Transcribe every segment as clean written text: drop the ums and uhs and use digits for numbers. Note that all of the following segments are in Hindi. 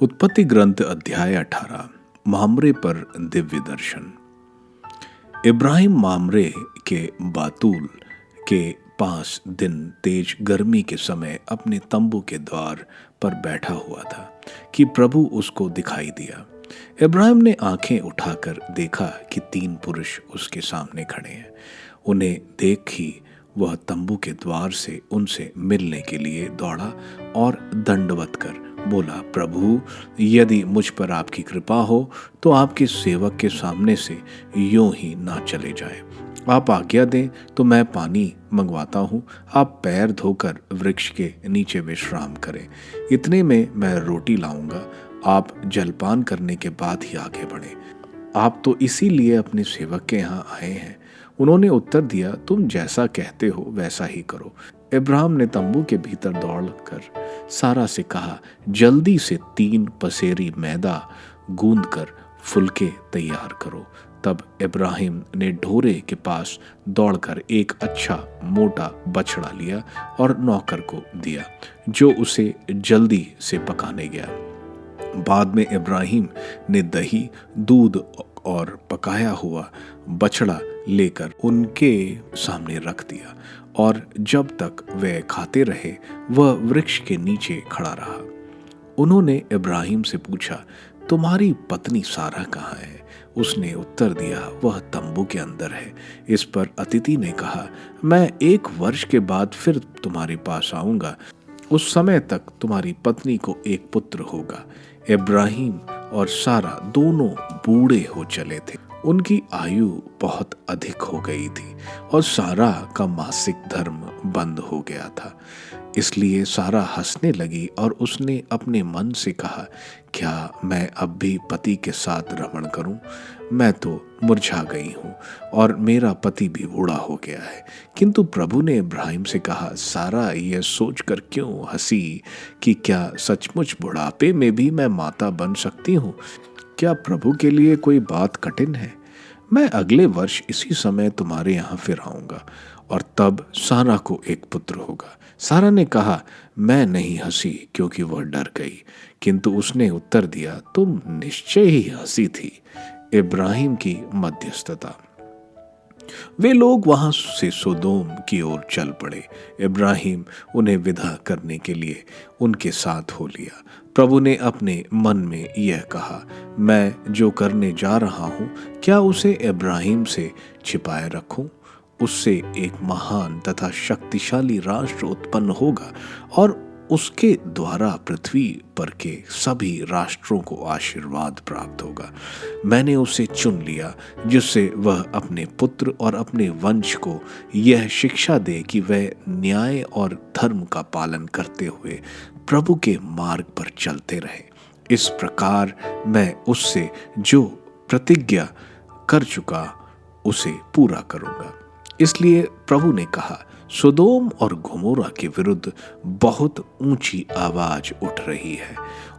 उत्पत्ति ग्रंथ अध्याय 18। मामरे पर दिव्य दर्शन। इब्राहिम मामरे के बातूल के पास दिन तेज गर्मी के समय अपने तंबू के द्वार पर बैठा हुआ था कि प्रभु उसको दिखाई दिया। इब्राहिम ने आंखें उठाकर देखा कि 3 पुरुष उसके सामने खड़े हैं। उन्हें देख ही वह तंबू के द्वार से उनसे मिलने के लिए दौड़ा और दंडवत कर बोला, प्रभु, यदि मुझ पर आपकी कृपा हो तो आपके सेवक के सामने से यूं ही ना चले जाए। आप आज्ञा दें तो मैं पानी मंगवाता हूँ। आप पैर धोकर वृक्ष के नीचे विश्राम करें। इतने में मैं रोटी लाऊंगा। आप जलपान करने के बाद ही आगे बढ़ें। आप तो इसीलिए अपने सेवक के यहाँ आए हैं। उन्होंने उत्तर दिया, तुम जैसा कहते हो वैसा ही करो। इब्राहिम ने तंबू के भीतर दौड़कर सारा से कहा, जल्दी से 3 पसेरी मैदा गूंद कर फुलके तैयार करो। तब इब्राहिम ने ढोरे के पास दौड़कर एक अच्छा मोटा बछड़ा लिया और नौकर को दिया, जो उसे जल्दी से पकाने गया। बाद में इब्राहिम ने दही, दूध और पकाया हुआ बछड़ा लेकर उनके सामने रख दिया और जब तक वे खाते रहे वह वृक्ष के नीचे खड़ा रहा। उन्होंने इब्राहिम से पूछा, तुम्हारी पत्नी सारा कहाँ है? उसने उत्तर दिया, वह तंबू के अंदर है। इस पर अतिथि ने कहा, मैं 1 वर्ष के बाद फिर तुम्हारे पास आऊंगा। उस समय तक तुम्हारी पत्नी को एक पुत्र होगा। इब्राहिम और सारा दोनों बूढ़े हो चले थे। उनकी आयु बहुत अधिक हो गई थी और सारा का मासिक धर्म बंद हो गया था। इसलिए सारा हंसने लगी और उसने अपने मन से कहा, क्या मैं अब भी पति के साथ रमण करूं? मैं तो मुरझा गई हूं और मेरा पति भी बूढ़ा हो गया है। किंतु प्रभु ने इब्राहिम से कहा, सारा यह सोचकर क्यों हंसी कि क्या सचमुच बुढ़ापे में भी मैं माता बन सकती हूं? क्या प्रभु के लिए कोई बात कठिन है? मैं अगले वर्ष इसी समय तुम्हारे यहाँ फिर आऊंगा और तब सारा को एक पुत्र होगा। सारा ने कहा, मैं नहीं हंसी, क्योंकि वह डर गई। किंतु उसने उत्तर दिया, तुम निश्चय ही हंसी थी। इब्राहिम की मध्यस्थता। वे लोग वहां से सोदोम की ओर चल पड़े। इब्राहिम उन्हें विदा करने के लिए उनके साथ हो लिया। प्रभु ने अपने मन में यह कहा, मैं जो करने जा रहा हूं, क्या उसे इब्राहिम से छिपाए रखूं? उससे एक महान तथा शक्तिशाली राष्ट्र उत्पन्न होगा और उसके द्वारा पृथ्वी पर के सभी राष्ट्रों को आशीर्वाद प्राप्त होगा। मैंने उसे चुन लिया जिससे वह अपने पुत्र और अपने वंश को यह शिक्षा दे कि वह न्याय और धर्म का पालन करते हुए प्रभु के मार्ग पर चलते रहे। इस प्रकार मैं उससे जो प्रतिज्ञा कर चुका उसे पूरा करूंगा। इसलिए प्रभु ने कहा, सोदोम और गोमोरा के विरुद्ध बहुत ऊंची आवाज उठ रही है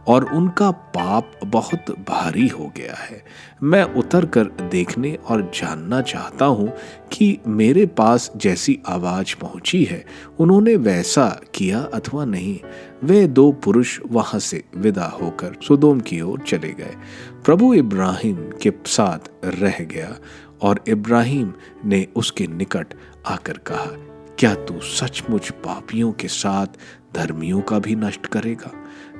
और उनका पाप बहुत भारी हो गया है। मैं उतर कर देखने और जानना चाहता हूं कि मेरे पास जैसी आवाज पहुंची है उन्होंने वैसा किया अथवा नहीं। वे 2 पुरुष वहां से विदा होकर सोदोम की ओर चले गए। प्रभु इब्राहिम के साथ रह गया और इब्राहिम ने उसके निकट आकर कहा, क्या तू सचमुच पापियों के साथ धर्मियों का भी नष्ट करेगा?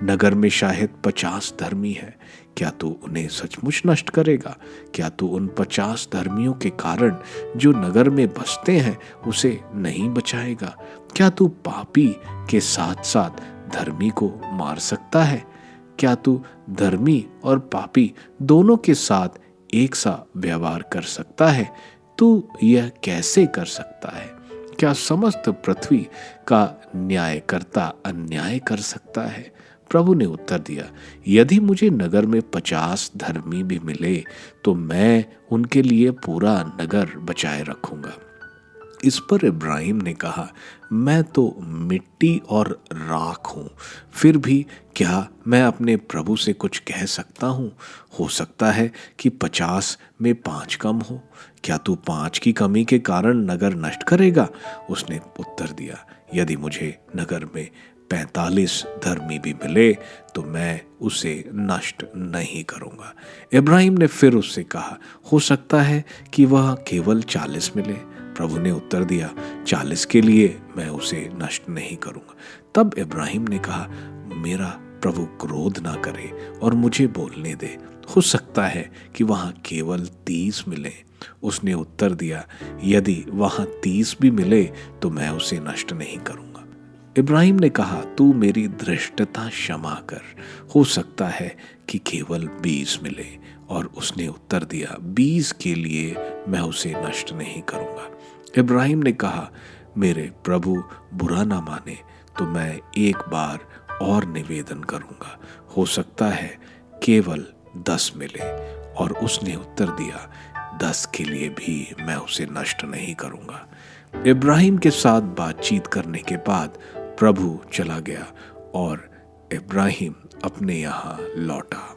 नगर में शायद 50 धर्मी है। क्या तू उन्हें सचमुच नष्ट करेगा? क्या तू उन 50 धर्मियों के कारण जो नगर में बसते हैं उसे नहीं बचाएगा? क्या तू पापी के साथ साथ धर्मी को मार सकता है? क्या तू धर्मी और पापी दोनों के साथ एक सा व्यवहार कर सकता है? तू यह कैसे कर सकता है? क्या समस्त पृथ्वी का न्यायकर्ता अन्याय कर सकता है? प्रभु ने उत्तर दिया, यदि मुझे नगर में 50 धर्मी भी मिले तो मैं उनके लिए पूरा नगर बचाए रखूंगा। इस पर इब्राहिम ने कहा, मैं तो मिट्टी और राख हूं, फिर भी क्या मैं अपने प्रभु से कुछ कह सकता हूं? हो सकता है कि 50 में 5 कम हो। क्या तू 5 की कमी के कारण नगर नष्ट करेगा? उसने उत्तर दिया, यदि मुझे नगर में 45 धर्मी भी मिले तो मैं उसे नष्ट नहीं करूंगा। इब्राहिम ने फिर उससे कहा, हो सकता है कि वह केवल 40 मिले। प्रभु ने उत्तर दिया, 40 के लिए मैं उसे नष्ट नहीं करूंगा। तब इब्राहिम ने कहा, मेरा प्रभु क्रोध ना करे और मुझे बोलने दे, हो सकता है कि वहां केवल 30 मिले। उसने उत्तर दिया, यदि वहां 30 भी मिले तो मैं उसे नष्ट नहीं करूंगा। इब्राहिम ने कहा, तू मेरी धृष्टता क्षमा कर, हो सकता है कि केवल 20 मिले। और उसने उत्तर दिया, 20 के लिए मैं उसे नष्ट नहीं करूंगा। इब्राहिम ने कहा, मेरे प्रभु बुरा ना माने तो मैं एक बार और निवेदन करूंगा, हो सकता है केवल 10 मिले। और उसने उत्तर दिया, 10 के लिए भी मैं उसे नष्ट नहीं करूंगा। इब्राहिम के साथ बातचीत करने के बाद प्रभु चला गया और इब्राहिम अपने यहाँ लौटा।